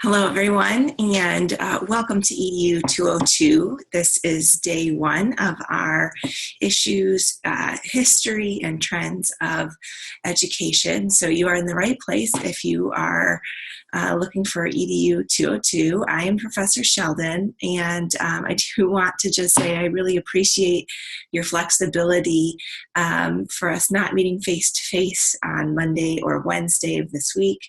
Hello, everyone, and welcome to EDU 202. This is day one of our issues, history, and trends of education. So you are in the right place if you are looking for EDU 202. I am Professor Sheldon, and I do want to just say I really appreciate your flexibility for us not meeting face-to-face on Monday or Wednesday of this week.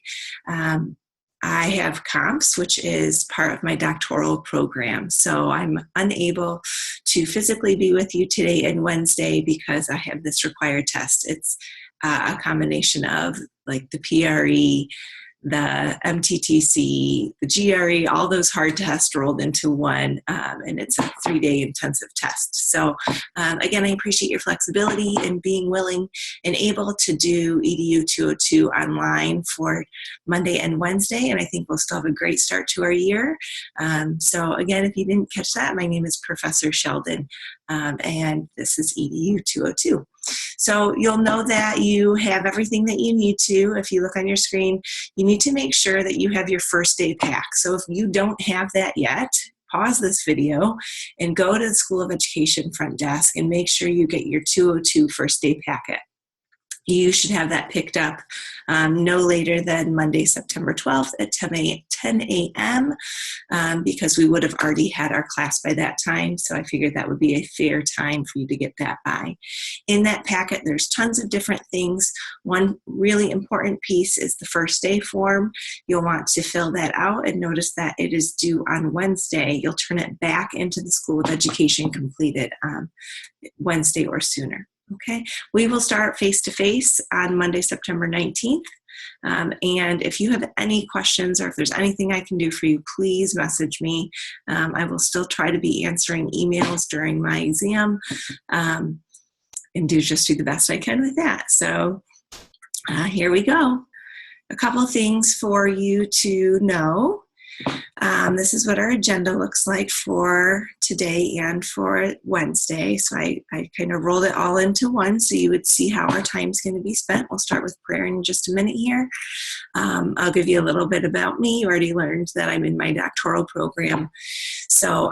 I have comps, which is part of my doctoral program. So I'm unable to physically be with you today and Wednesday because I have this required test. It's a combination of like the PRE, the MTTC, the GRE, all those hard tests rolled into one, and it's a 3-day intensive test. So again, I appreciate your flexibility and being willing and able to do EDU 202 online for Monday and Wednesday, and I think we'll still have a great start to our year. So again, if you didn't catch that, my name is Professor Sheldon, and this is EDU 202. So you'll know that you have everything that you need to. If you look on your screen, you need to make sure that you have your first day pack. So if you don't have that yet, pause this video and go to the School of Education front desk and make sure you get your 202 first day packet. You should have that picked up no later than Monday, September 12th at 10 a.m. Because we would have already had our class by that time. So I figured that would be a fair time for you to get that by. In that packet, there's tons of different things. One really important piece is the first day form. You'll want to fill that out and notice that it is due on Wednesday. You'll turn it back into the School of Education completed Wednesday or sooner. Okay, we will start face-to-face on Monday, September 19th. And if you have any questions or if there's anything I can do for you, please message me. I will still try to be answering emails during my exam and just do the best I can with that. So here we go. A couple of things for you to know. This is what our agenda looks like for today and for Wednesday. So I kind of rolled it all into one so you would see how our time's going to be spent. We'll start with prayer in just a minute here. I'll give you a little bit about me. You already learned that I'm in my doctoral program. So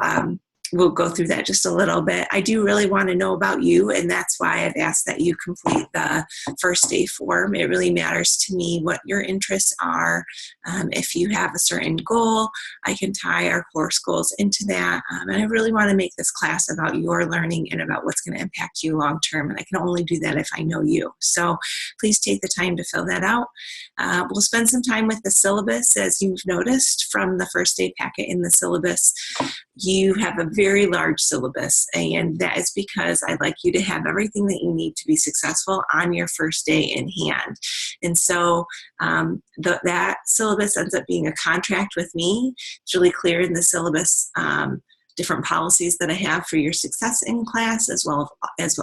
we'll go through that just a little bit. I do really want to know about you, and that's why I've asked that you complete the first day form. It really matters to me what your interests are. If you have a certain goal, I can tie our course goals into that. And I really want to make this class about your learning and about what's going to impact you long term. And I can only do that if I know you. So please take the time to fill that out. We'll spend some time with the syllabus. As you've noticed from the first day packet in the syllabus, you have a very large syllabus, and that is because I'd like you to have everything that you need to be successful on your first day in hand. And so that syllabus ends up being a contract with me. It's really clear in the syllabus different policies that I have for your success in class, as well as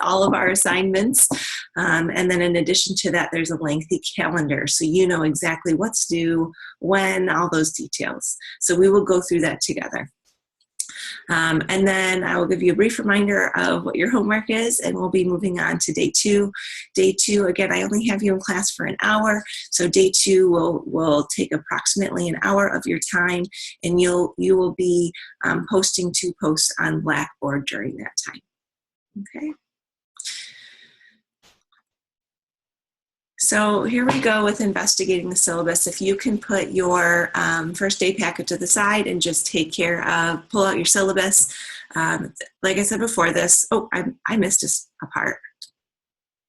all of our assignments. And then in addition to that, there's a lengthy calendar, so you know exactly what's due, when, all those details. So we will go through that together. And then I will give you a brief reminder of what your homework is, and we'll be moving on to day two. Day two, again, I only have you in class for an hour, so day two will take approximately an hour of your time, and you will be posting 2 posts on Blackboard during that time. Okay. So here we go with investigating the syllabus. If you can put your first day packet to the side and just take care of, pull out your syllabus. Like I said before this, I missed a part.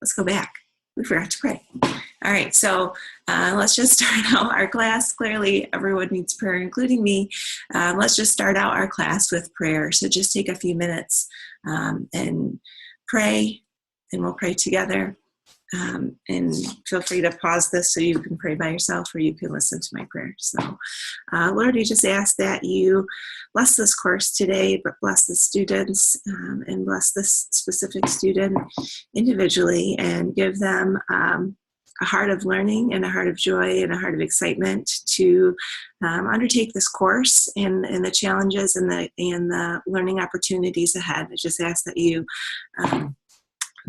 Let's go back. We forgot to pray. All right, so let's just start out our class. Clearly, everyone needs prayer, including me. Let's just start out our class with prayer. So just take a few minutes and pray, and we'll pray together. And feel free to pause this so you can pray by yourself or you can listen to my prayer. So, Lord, we just ask that you bless this course today, but bless the students and bless this specific student individually and give them a heart of learning and a heart of joy and a heart of excitement to undertake this course and the challenges and the learning opportunities ahead. I just ask that you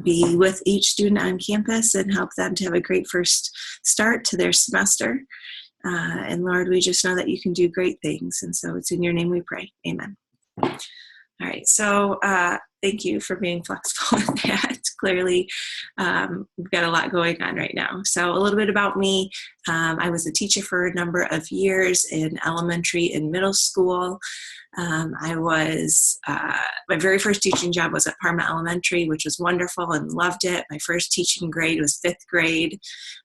be with each student on campus and help them to have a great first start to their semester. And Lord, we just know that you can do great things. And so it's in your name we pray. Amen. All right. So thank you for being flexible with that. Clearly, we've got a lot going on right now. So a little bit about me. I was a teacher for a number of years in elementary and middle school. I was, my very first teaching job was at Parma Elementary, which was wonderful and loved it. My first teaching grade was 5th grade.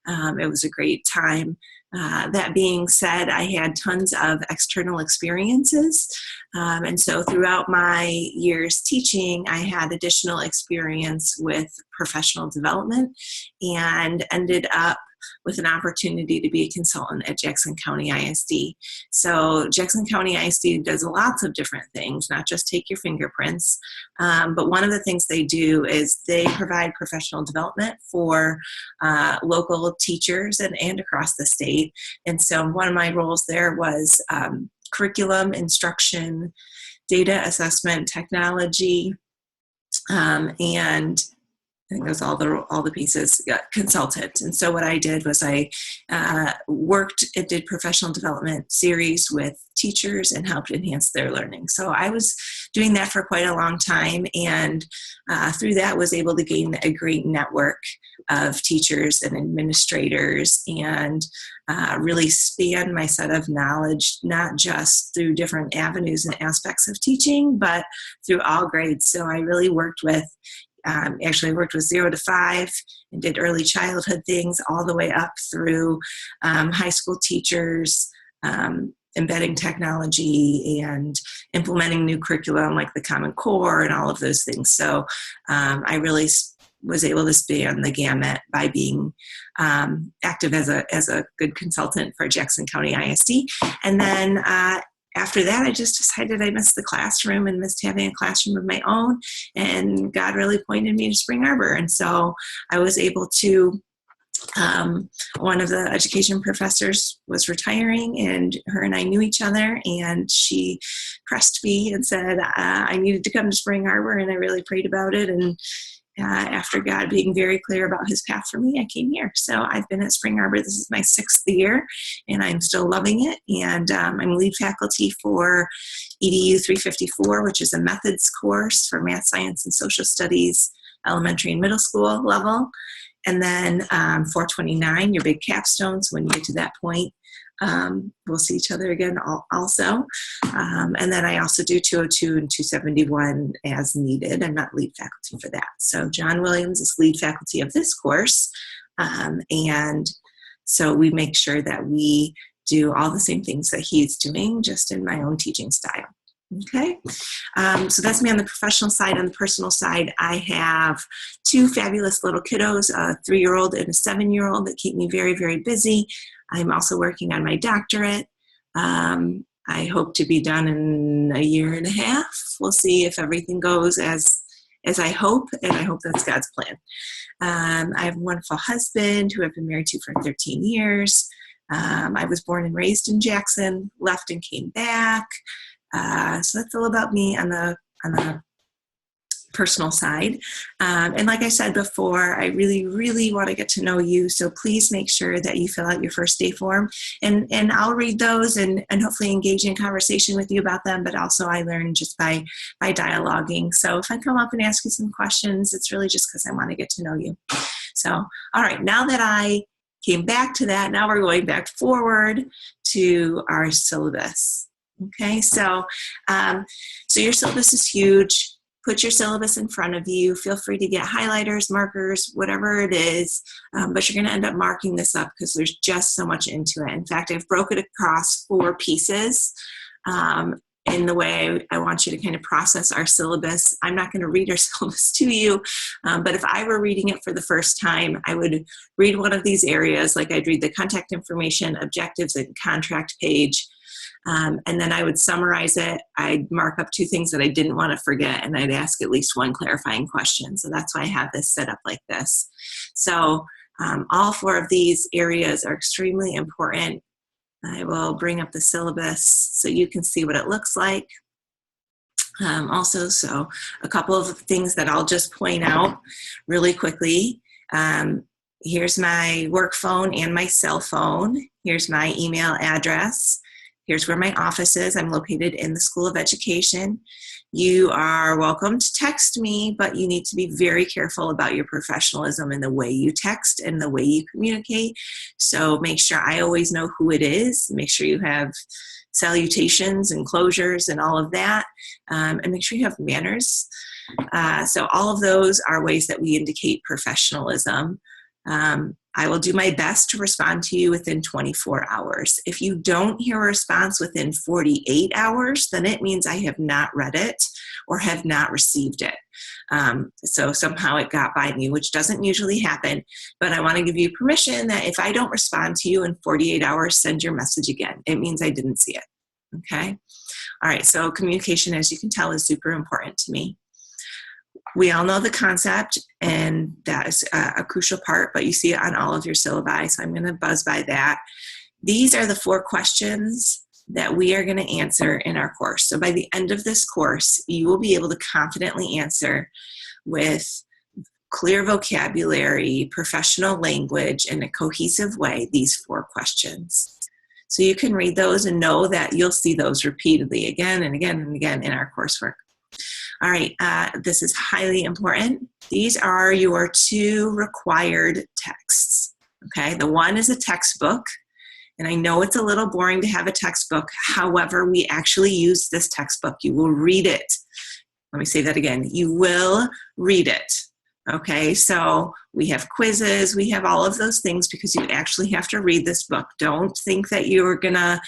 It was a great time. That being said, I had tons of external experiences. And so throughout my years teaching, I had additional experience with professional development and ended up with an opportunity to be a consultant at Jackson County ISD. So Jackson County ISD does lots of different things, not just take your fingerprints, but one of the things they do is they provide professional development for local teachers and across the state. And so one of my roles there was curriculum, instruction, data assessment, technology, and I think those all the pieces, consultant. And so what I did was I worked and did professional development series with teachers and helped enhance their learning. So I was doing that for quite a long time, and through that was able to gain a great network of teachers and administrators and really span my set of knowledge, not just through different avenues and aspects of teaching, but through all grades. So I really worked with actually worked with 0 to 5 and did early childhood things all the way up through high school teachers, embedding technology and implementing new curriculum like the Common Core and all of those things. So I really was able to span the gamut by being active as a good consultant for Jackson County ISD. And then after that, I just decided I missed the classroom and missed having a classroom of my own. And God really pointed me to Spring Arbor. And so I was able to, one of the education professors was retiring, and her and I knew each other, and she pressed me and said I needed to come to Spring Arbor, and I really prayed about it. And after God being very clear about his path for me, I came here. So I've been at Spring Arbor. This is my 6th year, and I'm still loving it. And I'm lead faculty for EDU 354, which is a methods course for math, science, and social studies, elementary and middle school level. And then 429, your big capstone. So when you get to that point, we'll see each other again also. And then I also do 202 and 271 as needed. I'm not lead faculty for that. So John Williams is lead faculty of this course. And so we make sure that we do all the same things that he's doing, just in my own teaching style. Okay, so that's me on the professional side. On the personal side, I have 2 fabulous little kiddos, a 3-year-old and a 7-year-old, that keep me very, very busy. I'm also working on my doctorate. I hope to be done in a year and a half. We'll see if everything goes as I hope, and I hope that's God's plan. I have a wonderful husband who I've been married to for 13 years. I was born and raised in Jackson, left and came back. So that's all about me on the personal side. And like I said before, I really, really want to get to know you. So please make sure that you fill out your first day form, and I'll read those and hopefully engage in conversation with you about them. But also I learn just by dialoguing. So if I come up and ask you some questions, it's really just because I want to get to know you. So, all right, now that I came back to that, now we're going back forward to our syllabus. Okay, so your syllabus is huge. Put your syllabus in front of you. Feel free to get highlighters, markers, whatever it is, but you're going to end up marking this up because there's just so much into it. In fact, I've broken it across 4 pieces in the way I want you to kind of process our syllabus. I'm not going to read our syllabus to you, but if I were reading it for the first time, I would read one of these areas, like I'd read the contact information, objectives, and contract page. And then I would summarize it. I'd mark up 2 things that I didn't want to forget, and I'd ask at least 1 clarifying question. So that's why I have this set up like this. So all 4 of these areas are extremely important. I will bring up the syllabus so you can see what it looks like. Also, so a couple of things that I'll just point out really quickly. Here's my work phone and my cell phone. Here's my email address. Here's where my office is. I'm located in the School of Education. You are welcome to text me, but you need to be very careful about your professionalism in the way you text and the way you communicate. So make sure I always know who it is. Make sure you have salutations and closures and all of that. And make sure you have manners. So all of those are ways that we indicate professionalism. I will do my best to respond to you within 24 hours. If you don't hear a response within 48 hours, then it means I have not read it or have not received it. So somehow it got by me, which doesn't usually happen, but I want to give you permission that if I don't respond to you in 48 hours, send your message again. It means I didn't see it, okay? All right, so communication, as you can tell, is super important to me. We all know the concept, and that is a crucial part, but you see it on all of your syllabi, so I'm going to buzz by that. These are the 4 questions that we are going to answer in our course. So by the end of this course, you will be able to confidently answer with clear vocabulary, professional language, in a cohesive way, these 4 questions. So you can read those and know that you'll see those repeatedly again and again and again in our coursework. All right, this is highly important. These are your 2 required texts, okay? The one is a textbook, and I know it's a little boring to have a textbook. However, we actually use this textbook. You will read it. Let me say that again. You will read it, okay? So we have quizzes. We have all of those things because you actually have to read this book. Don't think that you're going to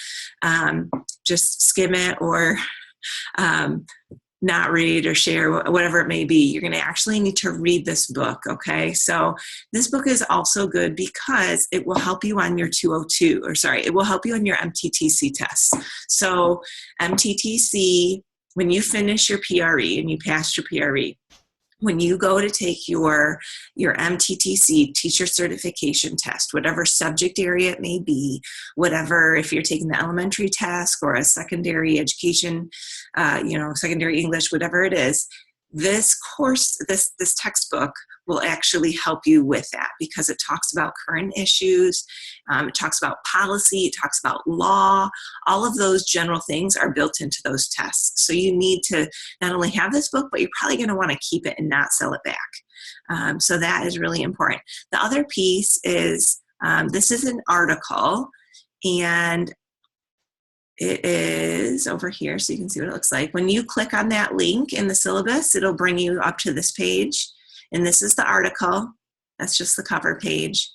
just skim it or not read or share, whatever it may be. You're going to actually need to read this book, okay? So this book is also good because it will help you on your 202, or sorry, it will help you on your MTTC tests. So MTTC, when you finish your PRE and you pass your PRE, when you go to take your MTTC, teacher certification test, whatever subject area it may be, whatever, if you're taking the elementary task or a secondary education, secondary English, whatever it is, this course, this textbook will actually help you with that because it talks about current issues, it talks about policy, it talks about law. All of those general things are built into those tests. So you need to not only have this book, but you're probably going to want to keep it and not sell it back. So that is really important. The other piece is, this is an article, and it is over here, so you can see what it looks like. When you click on that link in the syllabus, it'll bring you up to this page. And this is the article. That's just the cover page.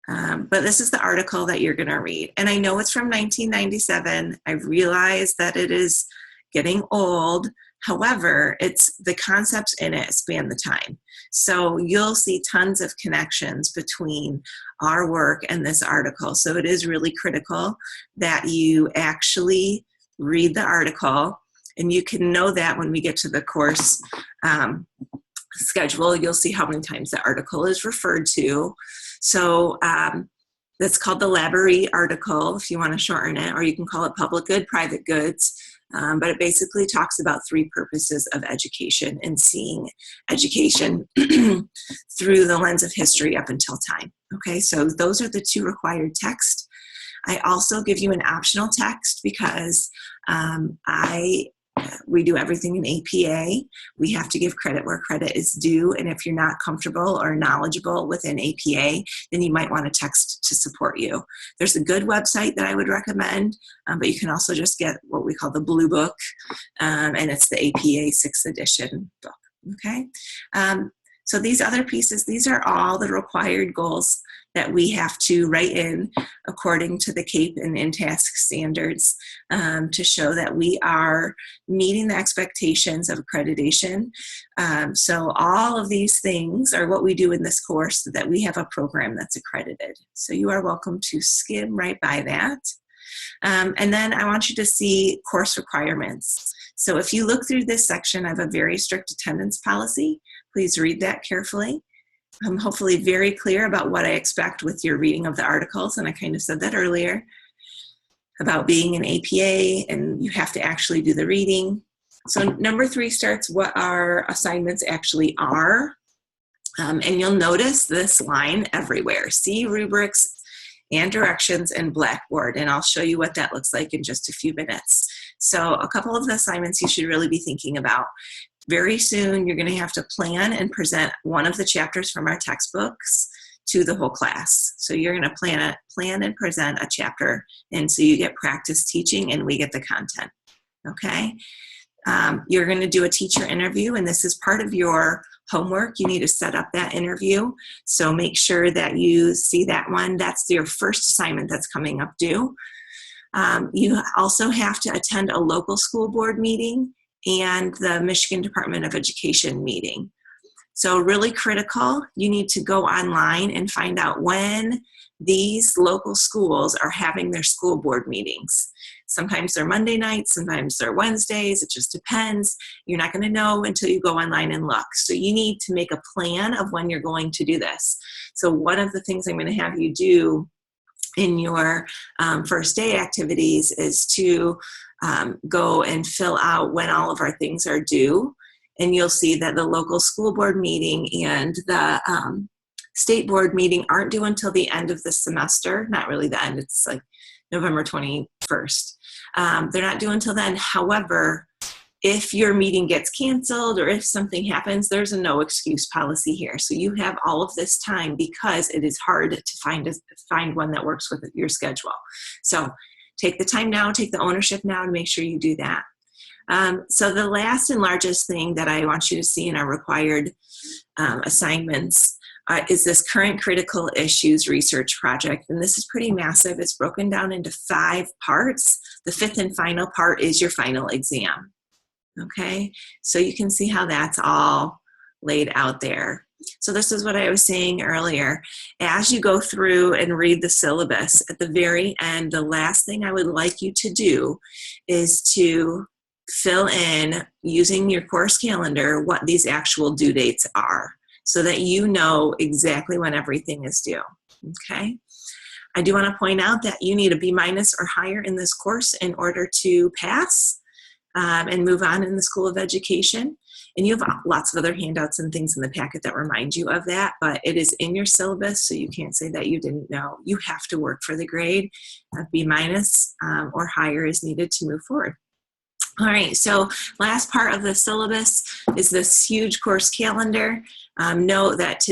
But this is the article that you're going to read. And I know it's from 1997. I realize that it is getting old. However, it's the concepts in it span the time. So you'll see tons of connections between our work and this article. So it is really critical that you actually read the article. And you can know that when we get to the course schedule, you'll see how many times the article is referred to. So that's called the Laborie article, if you want to shorten it, or you can call it public good, private goods. But it basically talks about 3 purposes of education and seeing education through the lens of history up until time. Okay, so those are the 2 required texts. I also give you an optional text because we do everything in APA. We have to give credit where credit is due. And if you're not comfortable or knowledgeable within APA, then you might want a text to support you. There's a good website that I would recommend, but you can also just get what we call the Blue Book, and it's the APA 6th edition book, okay? So these other pieces, these are all the required goals that we have to write in according to the CAPE and INTASC standards to show that we are meeting the expectations of accreditation. So all of these things are what we do in this course so that we have a program that's accredited. So you are welcome to skim right by that. And then I want you to see course requirements. So if you look through this section, I have a very strict attendance policy. Please read that carefully. I'm hopefully very clear about what I expect with your reading of the articles, and I kind of said that earlier about being an APA, and you have to actually do the reading. So number 3 starts what our assignments actually are. And you'll notice this line everywhere. See rubrics and directions in Blackboard, and I'll show you what that looks like in just a few minutes. So a couple of the assignments you should really be thinking about. Very soon, you're going to have to plan and present one of the chapters from our textbooks to the whole class. So you're going to plan and present a chapter, and so you get practice teaching and we get the content, okay? You're going to do a teacher interview, and this is part of your homework. You need to set up that interview, so make sure that you see that one. That's your first assignment that's coming up due. You also have to attend a local school board meeting and the Michigan Department of Education meeting. So really critical, you need to go online and find out when these local schools are having their school board meetings. Sometimes they're Monday nights, sometimes they're Wednesdays, it just depends. You're not going to know until you go online and look. So you need to make a plan of when you're going to do this. So one of the things I'm going to have you do in your first day activities is to go and fill out when all of our things are due. And you'll see that the local school board meeting and the state board meeting aren't due until the end of the semester. Not really the end, it's like November 21st. They're not due until then. However, if your meeting gets canceled or if something happens, there's a no excuse policy here. So you have all of this time because it is hard to find one that works with your schedule. So take the time now, take the ownership now to make sure you do that. So the last and largest thing that I want you to see in our required assignments is this current critical issues research project. And this is pretty massive. It's broken down into 5 parts. The 5th and final part is your final exam. Okay, so you can see how that's all laid out there. So this is what I was saying earlier. As you go through and read the syllabus, at the very end, the last thing I would like you to do is to fill in, using your course calendar, what these actual due dates are so that you know exactly when everything is due, okay? I do want to point out that you need a B- or higher in this course in order to pass and move on in the School of Education. And you have lots of other handouts and things in the packet that remind you of that, but it is in your syllabus, so you can't say that you didn't know. You have to work for the grade. B- or higher is needed to move forward. All right, so last part of the syllabus is this huge course calendar. Note that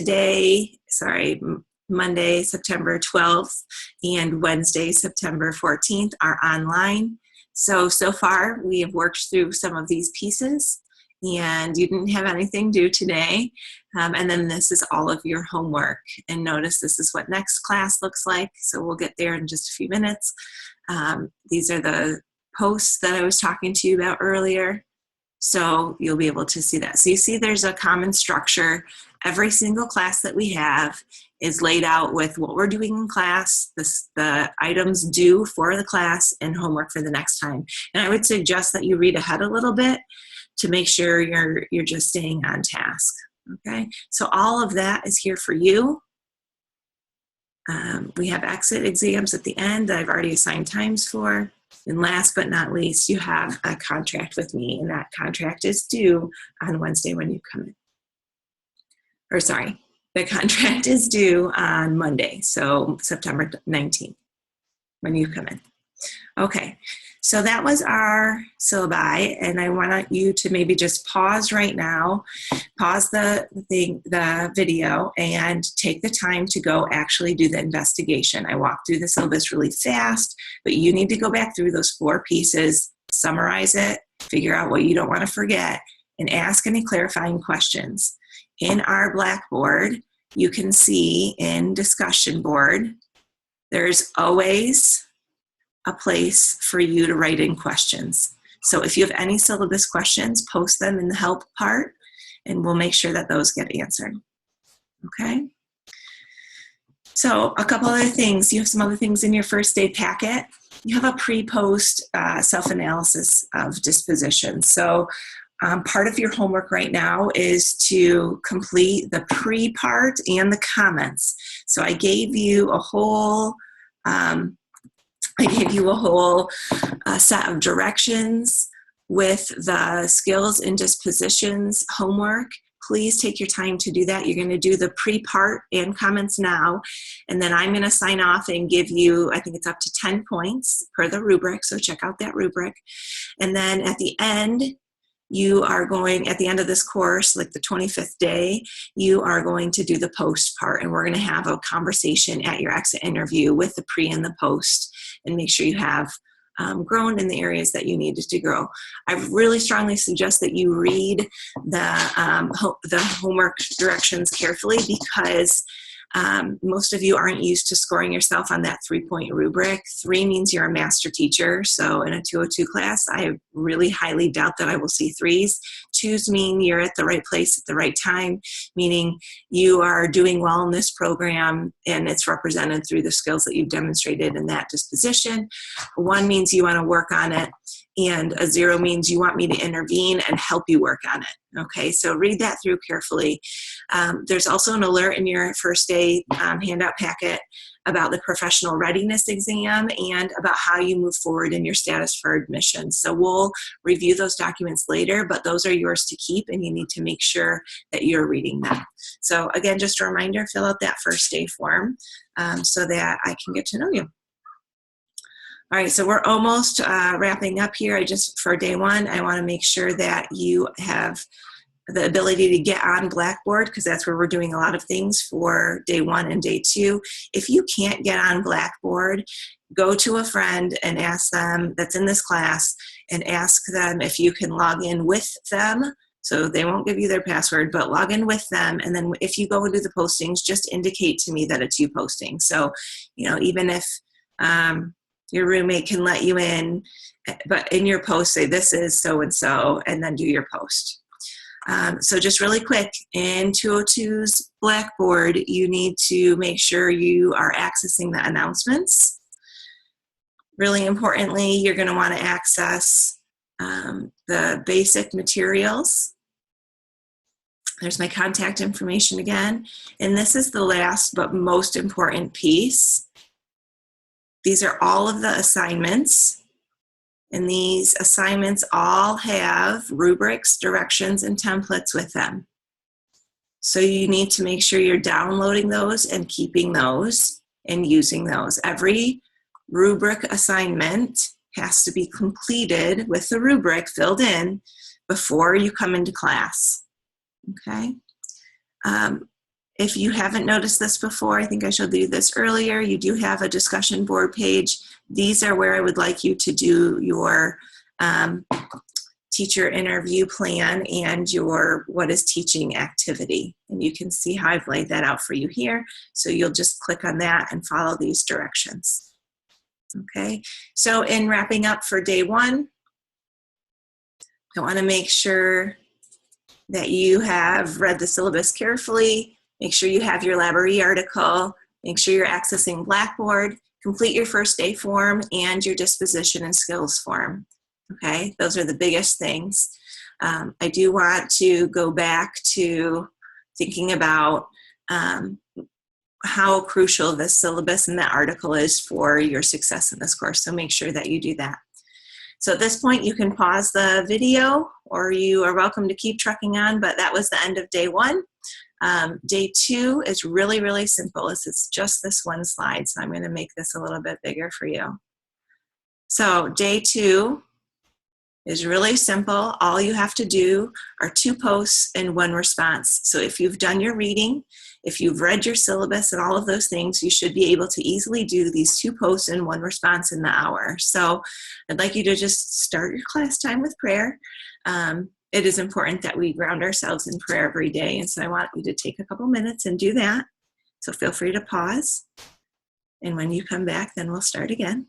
Monday, September 12th and Wednesday, September 14th are online. So far we have worked through some of these pieces and you didn't have anything due today. And then this is all of your homework. And notice this is what next class looks like. So we'll get there in just a few minutes. These are the posts that I was talking to you about earlier. So you'll be able to see that. So you see there's a common structure. Every single class that we have is laid out with what we're doing in class, the items due for the class, and homework for the next time. And I would suggest that you read ahead a little bit to make sure you're just staying on task. Okay, so all of that is here for you. We have exit exams at the end that I've already assigned times for. And last but not least, you have a contract with me, and that contract is due on Wednesday when you come in. Or sorry, the contract is due on Monday, so September 19th when you come in. Okay, so that was our syllabi, and I want you to maybe just pause right now, pause the video, and take the time to go actually do the investigation. I walked through the syllabus really fast, but you need to go back through those 4 pieces, summarize it, figure out what you don't want to forget, and ask any clarifying questions. In our Blackboard, you can see in discussion board, there's always a place for you to write in questions. So if you have any syllabus questions, post them in the help part, and we'll make sure that those get answered. Okay? So a couple other things. You have some other things in your first day packet. You have a pre-post self-analysis of disposition. So part of your homework right now is to complete the pre-part and the comments. So I gave you a whole set of directions with the skills and dispositions homework. please take your time to do that. You're going to do the pre-part and comments now, and then I'm going to sign off and give you, I think it's up to 10 points per the rubric, so check out that rubric. And then at the end, you are going, at the end of this course, like the 25th day, you are going to do the post part, and we're going to have a conversation at your exit interview with the pre and the post, and make sure you have grown in the areas that you needed to grow. I really strongly suggest that you read the homework directions carefully, because most of you aren't used to scoring yourself on that 3-point rubric. 3 means you're a master teacher. So in a 202 class, I really highly doubt that I will see 3s. 2s mean you're at the right place at the right time, meaning you are doing well in this program and it's represented through the skills that you've demonstrated in that disposition. 1 means you want to work on it, and a 0 means you want me to intervene and help you work on it. Okay, so read that through carefully. There's also an alert in your first day handout packet about the professional readiness exam and about how you move forward in your status for admission. So we'll review those documents later, but those are yours to keep, and you need to make sure that you're reading them. So again, just a reminder, fill out that first day form so that I can get to know you. All right, so we're almost wrapping up here. For day 1, I want to make sure that you have the ability to get on Blackboard, because that's where we're doing a lot of things for day 1 and day 2. If you can't get on Blackboard, go to a friend and ask them that's in this class, and ask them if you can log in with them. So they won't give you their password, but log in with them. And then if you go and do the postings, just indicate to me that it's you posting. So, even if your roommate can let you in, but in your post say this is so-and-so, and then do your post. So just really quick, in 202's Blackboard, you need to make sure you are accessing the announcements. Really importantly, you're going to want to access the basic materials. There's my contact information again. And this is the last but most important piece. These are all of the assignments, and these assignments all have rubrics, directions, and templates with them. So you need to make sure you're downloading those and keeping those and using those. Every rubric assignment has to be completed with the rubric filled in before you come into class, okay? If you haven't noticed this before, I think I showed you this earlier, you do have a discussion board page. These are where I would like you to do your teacher interview plan and your what is teaching activity. And you can see how I've laid that out for you here. So you'll just click on that and follow these directions. Okay, so in wrapping up for day 1, I want to make sure that you have read the syllabus carefully. Make sure you have your Library article, make sure you're accessing Blackboard, complete your first day form and your disposition and skills form. Okay, those are the biggest things. I do want to go back to thinking about how crucial this syllabus and that article is for your success in this course, so make sure that you do that. So at this point, you can pause the video, or you are welcome to keep trucking on, but that was the end of day 1. Day 2 is really, really simple. It's just this one slide, so I'm going to make this a little bit bigger for you. So day 2 is really simple. All you have to do are 2 posts and 1 response. So if you've done your reading, if you've read your syllabus and all of those things, you should be able to easily do these 2 posts and 1 response in the hour. So I'd like you to just start your class time with prayer. It is important that we ground ourselves in prayer every day, and so I want you to take a couple minutes and do that. So feel free to pause, and when you come back, then we'll start again.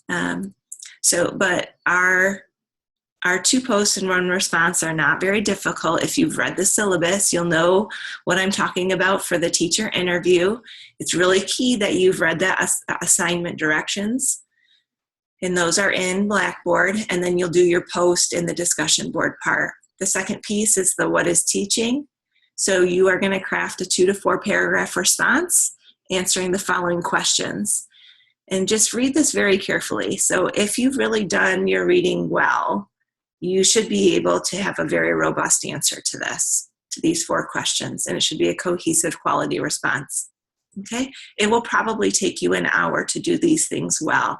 But our 2 posts and 1 response are not very difficult. If you've read the syllabus, you'll know what I'm talking about for the teacher interview. It's really key that you've read the assignment directions, and those are in Blackboard, and then you'll do your post in the discussion board part. The second piece is the what is teaching. So you are going to craft a 2 to 4 paragraph response answering the following questions. And just read this very carefully. So if you've really done your reading well, you should be able to have a very robust answer to this. to these 4 questions, and it should be a cohesive quality response. Okay, it will probably take you an hour to do these things well.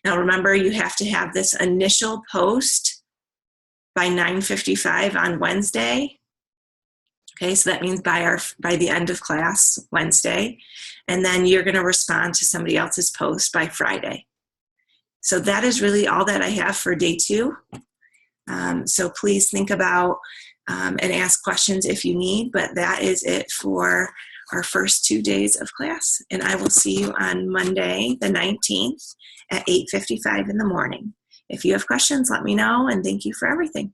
Now remember, you have to have this initial post by 9:55 on Wednesday. Okay, so that means by the end of class Wednesday, and then you're going to respond to somebody else's post by Friday. So that is really all that I have for day 2. So please think about and ask questions if you need, but that is it for our first 2 days of class. And I will see you on Monday, the 19th at 8:55 in the morning. If you have questions, let me know, and thank you for everything.